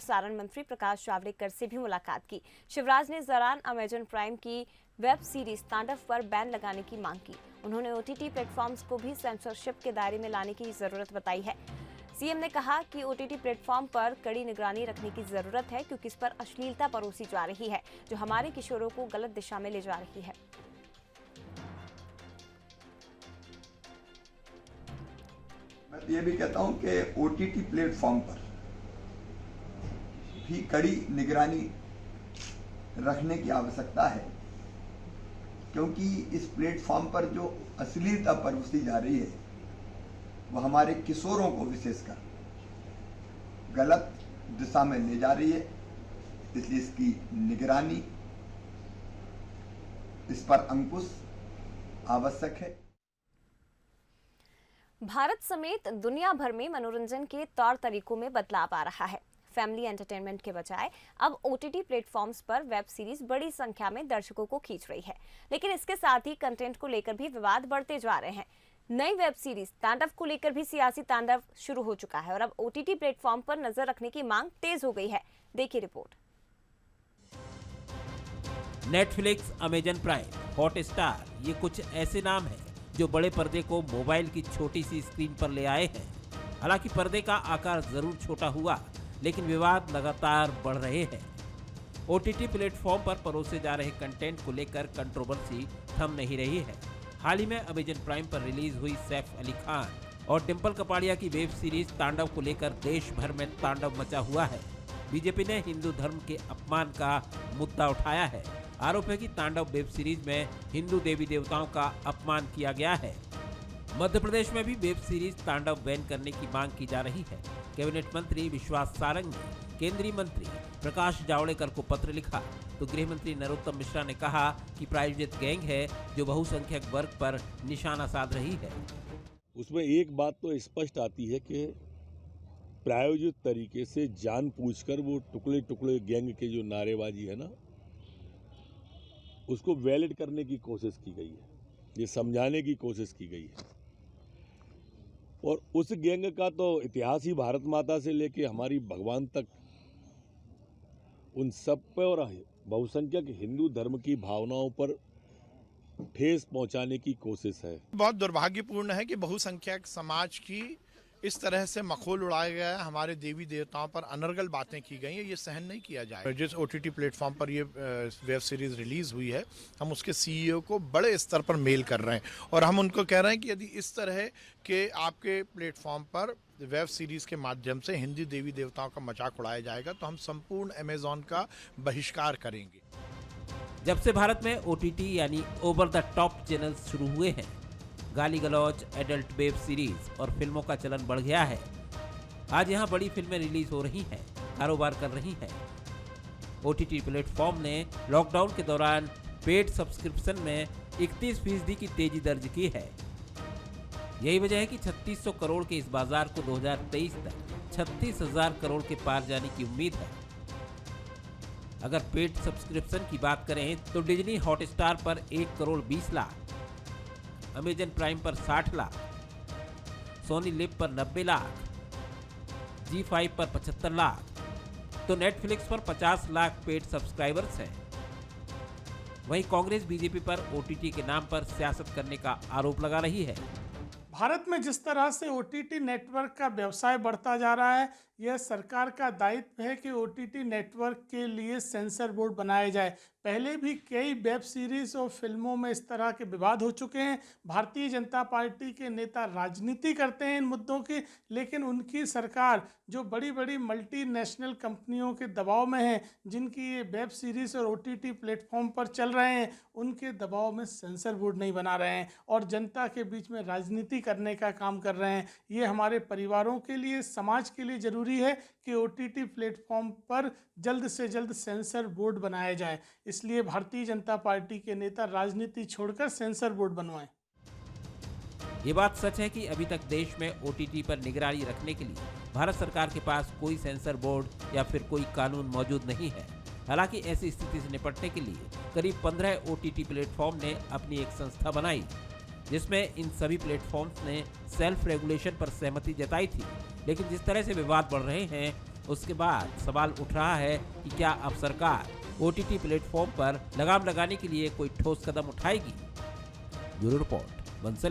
प्रसारण मंत्री प्रकाश जावड़ेकर से भी मुलाकात की। शिवराज ने इस दौरान अमेजन प्राइम की वेब सीरीज तांडव पर बैन लगाने की मांग की। उन्होंने ओटीटी प्लेटफॉर्म्स को भी सेंसरशिप के दायरे में लाने की जरूरत बताई है। सीएम ने कहा कि ओटीटी प्लेटफॉर्म पर कड़ी निगरानी रखने की जरूरत है, क्योंकि इस पर अश्लीलता परोसी जा रही है, जो हमारे किशोरों को गलत दिशा में ले जा रही है। मैं ये भी कहता हूं कि ओटीटी प्लेटफॉर्म पर भी कड़ी निगरानी रखने की आवश्यकता है, क्योंकि इस प्लेटफॉर्म पर जो अश्लीलता परोसी जा रही है वह हमारे किशोरों को विशेषकर गलत दिशा में ले जा रही है। इसलिए इसकी निगरानी, इस पर अंकुश आवश्यक है। भारत समेत दुनिया भर में मनोरंजन के तौर तरीकों में बदलाव आ रहा है। फैमिली एंटरटेनमेंट के बजाय अब ओटीटी प्लेटफॉर्म्स पर वेब सीरीज बड़ी संख्या में दर्शकों को खींच रही है, लेकिन इसके साथ ही कंटेंट को लेकर भी विवाद बढ़ते जा रहे हैं। नई वेब सीरीज तांडव को लेकर भी सियासी तांडव शुरू हो चुका है और अब ओटीटी प्लेटफॉर्म पर नजर रखने की मांग तेज हो गई है। देखिए report. Netflix, Amazon prime, Hotstar, ये कुछ ऐसे नाम हैं जो बड़े पर्दे को मोबाइल की छोटी सी स्क्रीन पर ले आए हैं। हालांकि पर्दे का आकार जरूर छोटा हुआ, लेकिन विवाद लगातार बढ़ रहे हैं। ओटीटी प्लेटफॉर्म पर परोसे जा रहे कंटेंट को लेकर कंट्रोवर्सी थम नहीं रही है। हाल ही में अमेजन प्राइम पर रिलीज हुई सैफ अली खान और डिंपल कपाड़िया की वेब सीरीज तांडव को लेकर देश भर में तांडव मचा हुआ है। बीजेपी ने हिंदू धर्म के अपमान का मुद्दा उठाया है। आरोप है कि तांडव वेब सीरीज में हिंदू देवी देवताओं का अपमान किया गया है। मध्य प्रदेश में भी वेब सीरीज तांडव बैन करने की मांग की जा रही है। कैबिनेट मंत्री विश्वास सारंग ने केंद्रीय मंत्री प्रकाश जावड़ेकर को पत्र लिखा तो गृह मंत्री नरोत्तम मिश्रा ने कहा कि प्रायोजित गैंग है जो बहुसंख्यक वर्ग पर निशाना साध रही है। उसमें एक बात तो स्पष्ट आती है कि प्रायोजित तरीके से जानबूझकर वो टुकड़े टुकड़े गैंग के जो नारेबाजी है ना, उसको वैलिड करने की कोशिश की गई है, ये समझाने की कोशिश की गई है। और उस गैंग का तो इतिहास ही भारत माता से लेके हमारी भगवान तक उन सब पर और बहुसंख्यक हिंदू धर्म की भावनाओं पर ठेस पहुंचाने की कोशिश है। बहुत दुर्भाग्यपूर्ण है कि बहुसंख्यक समाज की इस तरह से मखौल उड़ाया गया है, हमारे देवी देवताओं पर अनर्गल बातें की गई हैं, ये सहन नहीं किया जाए। जिस ओटीटी प्लेटफॉर्म पर ये वेब सीरीज रिलीज हुई है, हम उसके सीईओ को बड़े स्तर पर मेल कर रहे हैं और हम उनको कह रहे हैं कि यदि इस तरह के आपके प्लेटफॉर्म पर वेब सीरीज के माध्यम से हिंदी देवी देवताओं का मजाक उड़ाया जाएगा तो हम संपूर्ण अमेजॉन का बहिष्कार करेंगे। जब से भारत में ओटीटी यानी ओवर द टॉप चैनल शुरू हुए हैं, गाली गलौज, एडल्ट वेब सीरीज और फिल्मों का चलन बढ़ गया है। आज यहाँ बड़ी फिल्में रिलीज हो रही हैं, कारोबार कर रही हैं। ओटीटी प्लेटफॉर्म ने लॉकडाउन के दौरान पेड सब्सक्रिप्शन में 31% की तेजी दर्ज की है। यही वजह है कि 3600 करोड़ के इस बाजार को 2023 तक 36,000 करोड़ के पार जाने की उम्मीद है। अगर पेड सब्सक्रिप्शन की बात करें तो डिज्नी हॉटस्टार पर 1 करोड़ 20 लाख, अमेजन प्राइम पर 60 लाख, सोनी लिव पर 90 लाख, G5 पर 75 लाख, तो नेटफ्लिक्स पर 50 लाख पेड सब्सक्राइबर्स हैं। वहीं कांग्रेस बीजेपी पर ओटीटी के नाम पर सियासत करने का आरोप लगा रही है। भारत में जिस तरह से ओटीटी नेटवर्क का व्यवसाय बढ़ता जा रहा है, यह सरकार का दायित्व है कि ओटीटी नेटवर्क के लिए सेंसर बोर्ड बनाया जाए। पहले भी कई वेब सीरीज और फिल्मों में इस तरह के विवाद हो चुके हैं। भारतीय जनता पार्टी के नेता राजनीति करते हैं इन मुद्दों की, लेकिन उनकी सरकार जो बड़ी बड़ी मल्टीनेशनल कंपनियों के दबाव में है, जिनकी ये वेब सीरीज और ओटीटी प्लेटफॉर्म पर चल रहे हैं, उनके दबाव में सेंसर बोर्ड नहीं बना रहे हैं और जनता के बीच में राजनीति करने का काम कर रहे हैं। ये हमारे परिवारों के लिए, समाज के लिए ज़रूरी है कि ओटीटी प्लेटफॉर्म पर जल्द से जल्द सेंसर बोर्ड बनाया जाए। इसलिए भारतीय जनता पार्टी के नेता राजनीति छोड़कर सेंसर बोर्ड बनवाएं। ये बात सच है कि अभी तक देश में ओटीटी पर निगरानी रखने के लिए भारत सरकार के पास कोई सेंसर बोर्ड या फिर कोई कानून मौजूद नहीं है। हालांकि ऐसी स्थिति से निपटने के लिए करीब 15 ओटीटी प्लेटफॉर्म ने अपनी एक संस्था बनाई, जिसमें इन सभी प्लेटफॉर्म्स ने सेल्फ रेगुलेशन पर सहमति जताई थी। लेकिन जिस तरह से विवाद बढ़ रहे हैं, उसके बाद सवाल उठ रहा है कि क्या अब सरकार OTT प्लेटफॉर्म पर लगाम लगाने के लिए कोई ठोस कदम उठाएगी। Bureau report, Bansal.